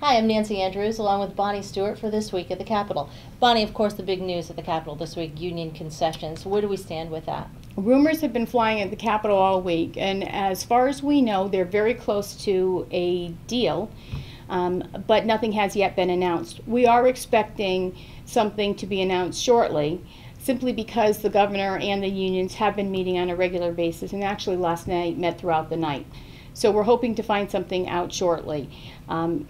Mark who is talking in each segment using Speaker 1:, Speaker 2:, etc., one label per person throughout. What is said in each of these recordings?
Speaker 1: Hi, I'm Nancy Andrews along with Bonnie Stewart for This Week at the Capitol. Bonnie, of course, the big news at the Capitol this week, union concessions. Where do we stand with that?
Speaker 2: Rumors have been flying at the Capitol all week, and as far as we know, they're very close to a deal, but nothing has yet been announced. We are expecting something to be announced shortly, simply because the governor and the unions have been meeting on a regular basis, and actually last night met throughout the night. So we're hoping to find something out shortly.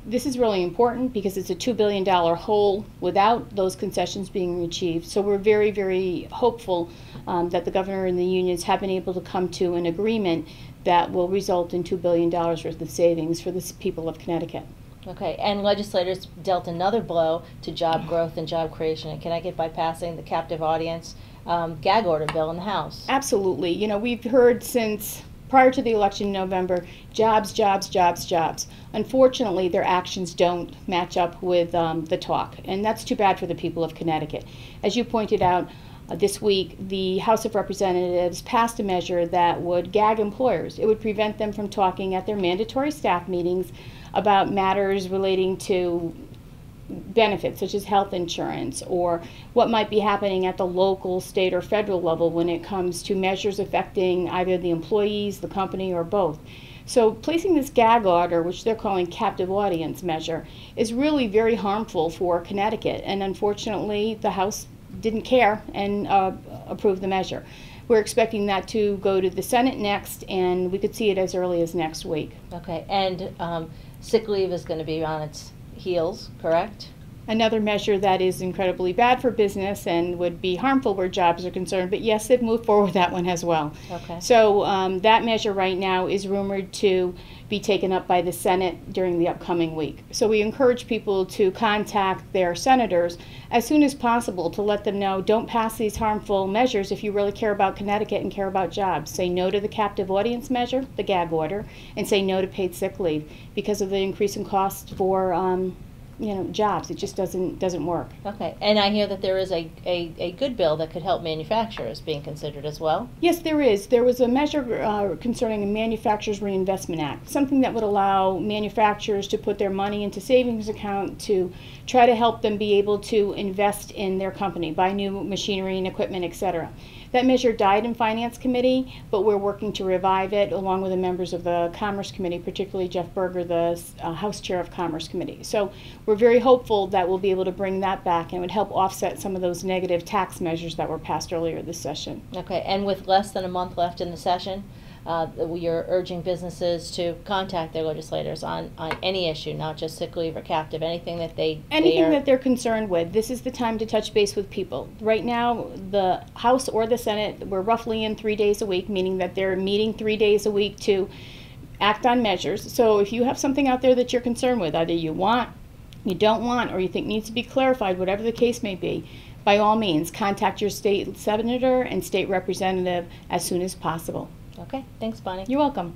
Speaker 2: This is really important because it's a $2 billion hole without those concessions being achieved. So we're very, very hopeful that the governor and the unions have been able to come to an agreement that will result in $2 billion worth of savings for the people of Connecticut.
Speaker 1: Okay, and legislators dealt another blow to job growth and job creation in Connecticut by passing the captive audience gag order bill in the House.
Speaker 2: Absolutely. You know, we've heard since prior to the election in November, jobs, jobs, jobs, jobs. Unfortunately, their actions don't match up with the talk, and that's too bad for the people of Connecticut. As you pointed out, this week, the House of Representatives passed a measure that would gag employers. It would prevent them from talking at their mandatory staff meetings about matters relating to benefits such as health insurance, or what might be happening at the local, state, or federal level when it comes to measures affecting either the employees, the company, or both. So placing this gag order, which they're calling captive audience measure, is really very harmful for Connecticut, and unfortunately the House didn't care and approved the measure. We're expecting that to go to the Senate next, and we could see it as early as next week.
Speaker 1: Okay, and sick leave is going to be on its heels, correct?
Speaker 2: Another measure that is incredibly bad for business and would be harmful where jobs are concerned, but yes, they've moved forward with that one as well.
Speaker 1: Okay.
Speaker 2: So that measure right now is rumored to be taken up by the Senate during the upcoming week. So we encourage people to contact their senators as soon as possible to let them know, don't pass these harmful measures if you really care about Connecticut and care about jobs. Say no to the captive audience measure, the gag order, and say no to paid sick leave because of the increasing cost for jobs. It just doesn't work.
Speaker 1: Okay, and I hear that there is a good bill that could help manufacturers being considered as well.
Speaker 2: Yes, there is. There was a measure concerning a Manufacturers Reinvestment Act, something that would allow manufacturers to put their money into savings account to try to help them be able to invest in their company, buy new machinery and equipment, etc. That measure died in Finance Committee, but we're working to revive it along with the members of the Commerce Committee, particularly Jeff Berger, the House Chair of Commerce Committee. So we're very hopeful that we'll be able to bring that back, and it would help offset some of those negative tax measures that were passed earlier this session.
Speaker 1: Okay, and with less than a month left in the session, you're urging businesses to contact their legislators on any issue, not just sick leave or captive, anything that
Speaker 2: that they're concerned with. This is the time to touch base with people. Right now, the House or the Senate, we're roughly in 3 days a week, meaning that they're meeting 3 days a week to act on measures. So if you have something out there that you're concerned with, either you want, you don't want, or you think needs to be clarified, whatever the case may be, by all means, contact your state senator and state representative as soon as possible.
Speaker 1: Okay, thanks, Bonnie.
Speaker 2: You're welcome.